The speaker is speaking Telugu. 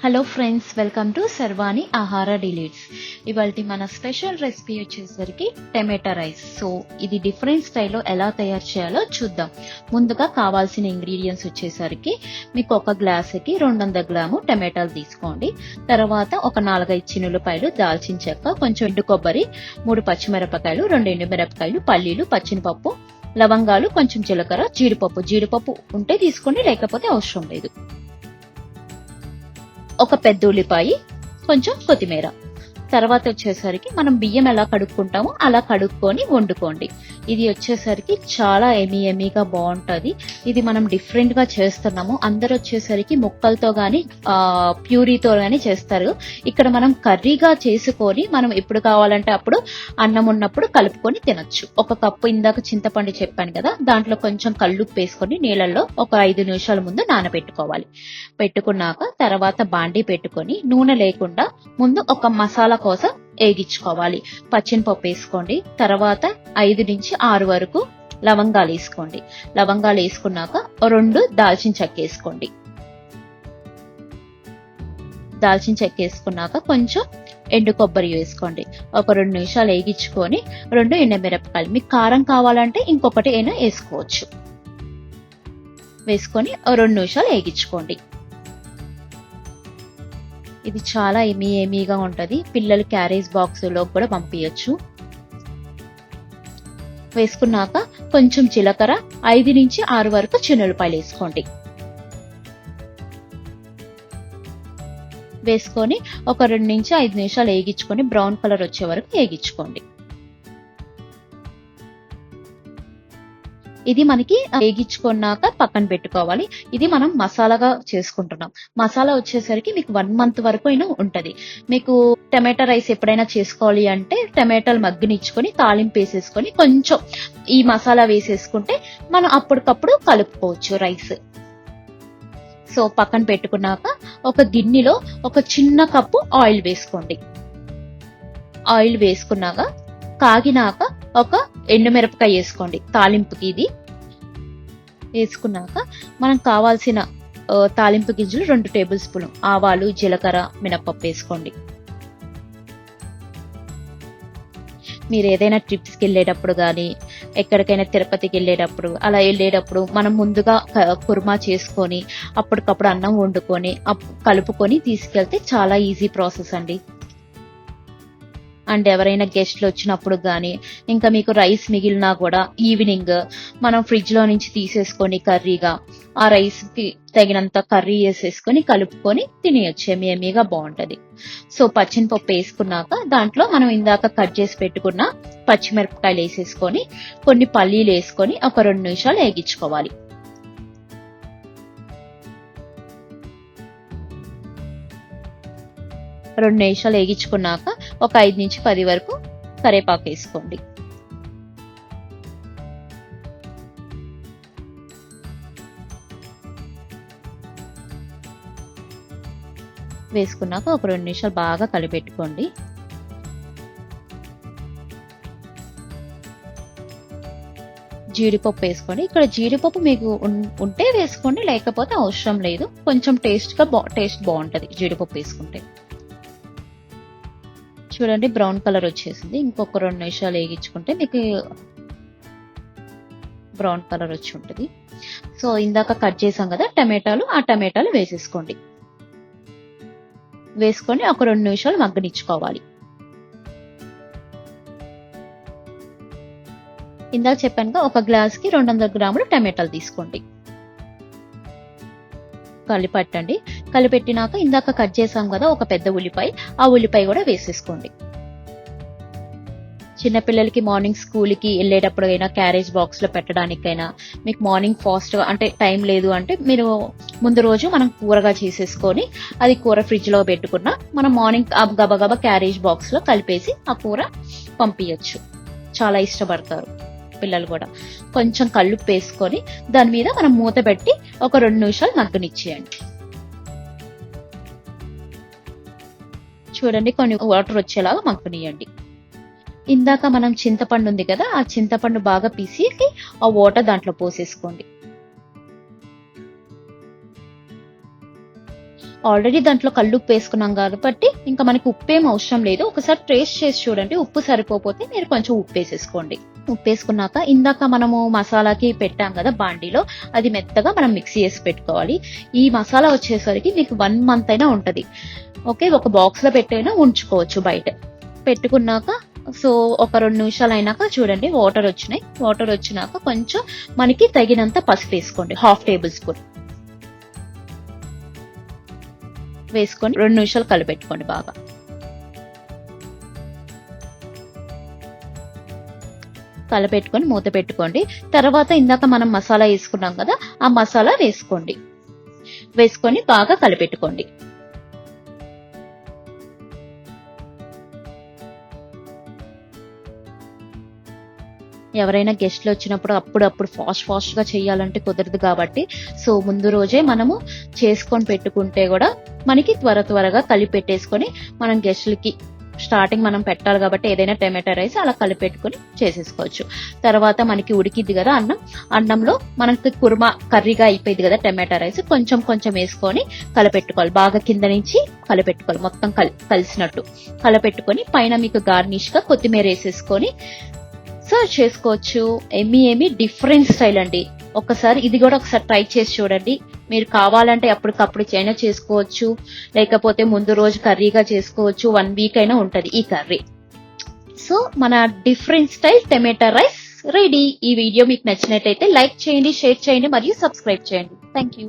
హలో ఫ్రెండ్స్, వెల్కమ్ టు సర్వాణి ఆహార డిలీట్స్. ఇవాళ మన స్పెషల్ రెసిపీ వచ్చేసరికి టమాటా రైస్. సో ఇది డిఫరెంట్ స్టైల్లో ఎలా తయారు చేయాలో చూద్దాం. ముందుగా కావాల్సిన ఇంగ్రీడియంట్స్ వచ్చేసరికి మీకు ఒక గ్లాసుకి 200 గ్రాము టమాటాలు తీసుకోండి. తర్వాత ఒక 4-5 చిన్నులపాయలు, దాల్చిన చెక్క, కొంచెం ఎండు కొబ్బరి, 3 పచ్చిమిరపకాయలు, 2 ఎండుమిరపకాయలు, పల్లీలు, పచ్చినిపప్పు, లవంగాలు, కొంచెం జీలకర్ర, జీడిపప్పు ఉంటే తీసుకోండి, లేకపోతే అవసరం లేదు. ఒక పెద్ద ఉల్లిపాయ, కొంచెం కొత్తిమీర. తర్వాత వచ్చేసరికి మనం బియ్యం ఎలా కడుక్కుంటామో అలా కడుక్కొని వండుకోండి. ఇది వచ్చేసరికి చాలా ఎమీగా బాగుంటది. ఇది మనం డిఫరెంట్ గా చేస్తున్నాము. అందరు వచ్చేసరికి ముక్కలతో గాని ప్యూరీతో గాని చేస్తారు. ఇక్కడ మనం కర్రీగా చేసుకొని మనం ఎప్పుడు కావాలంటే అప్పుడు అన్నం ఉన్నప్పుడు కలుపుకొని తినొచ్చు. ఒక కప్పు ఇందాక చింతపండు చెప్పాను కదా, దాంట్లో కొంచెం కల్లుప్పు వేసుకొని నీళ్ళల్లో ఒక 5 నిమిషాల ముందు నానబెట్టుకోవాలి. పెట్టుకున్నాక తర్వాత బాండీ పెట్టుకొని నూనె లేకుండా ముందు ఒక మసాలా కోసం వేగించుకోవాలి. పచ్చినిపప్పు వేసుకోండి. తర్వాత 5 నుంచి 6 వరకు లవంగాలు వేసుకోండి. లవంగాలు వేసుకున్నాక 2 దాల్చిన చెక్క వేసుకోండి. దాల్చిన చెక్క వేసుకున్నాక కొంచెం ఎండు కొబ్బరి వేసుకోండి. ఒక 2 నిమిషాలు వేగించుకొని 2 ఎండుమిరపకాయలు, మీకు కారం కావాలంటే ఇంకొకటి అయినా వేసుకోవచ్చు. వేసుకొని 2 నిమిషాలు వేగించుకోండి. ఇది చాలా ఎమీగా ఉంటది. పిల్లలు క్యారేజ్ బాక్స్ లో కూడా పంపించచ్చు. వేసుకున్నాక కొంచెం జీలకర్ర, 5 నుంచి 6 వరకు చిన్నులపాయలు వేసుకోండి. వేసుకొని ఒక 2 నుంచి 5 నిమిషాలు వేగించుకొని బ్రౌన్ కలర్ వచ్చే వరకు వేగించుకోండి. ఇది మనకి వేగించుకున్నాక పక్కన పెట్టుకోవాలి. ఇది మనం మసాలాగా చేసుకుంటున్నాం. మసాలా వచ్చేసరికి మీకు 1 మంత్ వరకు అయినా ఉంటది. మీకు టమాటా రైస్ ఎప్పుడైనా చేసుకోవాలి అంటే టమాటాలు మగ్గనిచ్చుకొని తాలింపు వేసేసుకొని కొంచెం ఈ మసాలా వేసేసుకుంటే మనం అప్పటికప్పుడు కలుపుకోవచ్చు రైస్. సో పక్కన పెట్టుకున్నాక ఒక గిన్నెలో ఒక చిన్న కప్పు ఆయిల్ వేసుకోండి. ఆయిల్ వేసుకున్నాక కాగినాక ఒక ఎండుమిరపకాయ వేసుకోండి తాలింపుకి. ఇది వేసుకున్నాక మనం కావాల్సిన తాలింపు గింజలు 2 టేబుల్ స్పూన్ ఆవాలు, జీలకర్ర, మినపప్పు వేసుకోండి. మీరు ఏదైనా ట్రిప్స్కి వెళ్ళేటప్పుడు కానీ ఎక్కడికైనా తిరుపతికి వెళ్ళేటప్పుడు అలా వెళ్ళేటప్పుడు మనం ముందుగా కుర్మా చేసుకొని అప్పటికప్పుడు అన్నం వండుకొని కలుపుకొని తీసుకెళ్తే చాలా ఈజీ ప్రాసెస్ అండి. అండ్ ఎవరైనా గెస్ట్లు వచ్చినప్పుడు కానీ ఇంకా మీకు రైస్ మిగిలినా కూడా ఈవినింగ్ మనం ఫ్రిడ్జ్ లో నుంచి తీసేసుకొని కర్రీగా ఆ రైస్ కి తగినంత కర్రీ వేసేసుకొని కలుపుకొని తినేయచ్చు. ఎమీగా బాగుంటది. సో పచ్చినిపప్పు వేసుకున్నాక దాంట్లో మనం ఇందాక కట్ చేసి పెట్టుకున్న పచ్చిమిరపకాయలు వేసేసుకొని కొన్ని పల్లీలు వేసుకొని ఒక 2 నిమిషాలు వేగించుకోవాలి. రెండు నిమిషాలు వేగించుకున్నాక ఒక 5 నుంచి 10 వరకు కరివేపాకు వేసుకోండి. వేసుకున్నాక ఒక 2 నిమిషాలు బాగా కలిపెట్టుకోండి. జీడిపప్పు వేసుకోండి. ఇక్కడ జీడిపప్పు మీకు ఉంటే వేసుకోండి, లేకపోతే అవసరం లేదు. కొంచెం టేస్ట్ బాగుంటది జీడిపప్పు వేసుకుంటే. చూడండి బ్రౌన్ కలర్ వచ్చేసింది. ఇంకొక 2 నిమిషాలు వేగించుకుంటే మీకు బ్రౌన్ కలర్ వచ్చి ఉంటుంది. సో ఇందాక కట్ చేసాం కదా టమాటాలు, ఆ టమాటాలు వేసేసుకోండి. వేసుకొని ఒక 2 నిమిషాలు మగ్గనిచ్చుకోవాలి. ఇందాక చెప్పాను ఒక గ్లాస్కి 200 గ్రాములు టమాటాలు తీసుకోండి. కలిపట్టండి. కలిపెట్టినాక ఇందాక కట్ చేసాం కదా ఒక పెద్ద ఉల్లిపాయ, ఆ ఉల్లిపాయ కూడా వేసేసుకోండి. చిన్నపిల్లలకి మార్నింగ్ స్కూల్కి వెళ్ళేటప్పుడు అయినా క్యారేజ్ బాక్స్ లో పెట్టడానికైనా మీకు మార్నింగ్ ఫాస్ట్ అంటే టైం లేదు అంటే మీరు ముందు రోజు మనం కూరగా చేసేసుకొని అది కూర ఫ్రిడ్జ్ లో పెట్టుకున్నా మనం మార్నింగ్ గబగబా క్యారేజ్ బాక్స్ లో కలిపేసి ఆ కూర పంపించచ్చు. చాలా ఇష్టపడతారు పిల్లలు కూడా. కొంచెం కల్లుప్పు వేసుకొని దాని మీద మనం మూత పెట్టి ఒక 2 నిమిషాలు మగ్గనిచ్చేయండి. చూడండి కొన్ని వాటర్ వచ్చేలాగా మగ్గనియండి. ఇందాక మనం చింతపండు ఉంది కదా, ఆ చింతపండు బాగా పిసికి ఆ వాటర్ దాంట్లో పోసేసుకోండి. ఆల్రెడీ దాంట్లో కల్లుప్పు వేసుకున్నాం కాబట్టి ఇంకా మనకి ఉప్పు ఏం అవసరం లేదు. ఒకసారి టేస్ట్ చేసి చూడండి, ఉప్పు సరిపోతే మీరు కొంచెం ఉప్పు వేసేసుకోండి. ఉప్పు వేసుకున్నాక ఇందాక మనము మసాలాకి పెట్టాం కదా బాండీలో, అది మెత్తగా మనం మిక్సీ చేసి పెట్టుకోవాలి. ఈ మసాలా వచ్చేసరికి మీకు 1 month అయినా ఉంటది. ఓకే, ఒక బాక్స్ లో పెట్టైనా ఉంచుకోవచ్చు బయట. పెట్టుకున్నాక సో ఒక 2 నిమిషాలు అయినాక చూడండి వాటర్ వచ్చినాయి. వాటర్ వచ్చినాక కొంచెం మనకి తగినంత పసుపు వేసుకోండి, 1/2 tablespoon వేసుకొని 2 నిమిషాలు కలిపెట్టుకోండి. బాగా కలపెట్టుకొని మూత పెట్టుకోండి. తర్వాత ఇందాక మనం మసాలా వేసుకున్నాం కదా, ఆ మసాలా వేసుకోండి. వేసుకొని బాగా కలిపెట్టుకోండి. ఎవరైనా గెస్ట్లు వచ్చినప్పుడు అప్పుడప్పుడు ఫాస్ట్ గా చేయాలంటే కుదరదు కాబట్టి సో ముందు రోజే మనము చేసుకొని పెట్టుకుంటే కూడా మనకి త్వరగా కలిపెట్టేసుకొని మనం గెస్ట్లకి స్టార్టింగ్ మనం పెట్టాలి కాబట్టి ఏదైనా టమాటా రైస్ అలా కలిపెట్టుకొని చేసేసుకోవచ్చు. తర్వాత మనకి ఉడికిద్ది కదా అన్నంలో మనకి కుర్మా కర్రీగా అయిపోయింది కదా టమాటా రైస్, కొంచెం వేసుకొని కలిపెట్టుకోవాలి. బాగా కింద నుంచి కలిపెట్టుకోవాలి, మొత్తం కలిసినట్టు కలిపెట్టుకొని పైన మీకు గార్నిష్ గా కొత్తిమీర వేసేసుకొని సర్వ్ చేసుకోవచ్చు. ఏమి డిఫరెంట్ స్టైల్ అండి. ఇది కూడా ఒకసారి ట్రై చేసి చూడండి. మీరు కావాలంటే అప్పటికప్పుడు అయినా చేసుకోవచ్చు, లేకపోతే ముందు రోజు కర్రీగా చేసుకోవచ్చు. 1 week అయినా ఉంటది ఈ కర్రీ. సో మన డిఫరెంట్ స్టైల్ టమాటా రైస్ రెడీ. ఈ వీడియో మీకు నచ్చినట్లయితే లైక్ చేయండి, షేర్ చేయండి మరియు సబ్స్క్రైబ్ చేయండి. Thank you.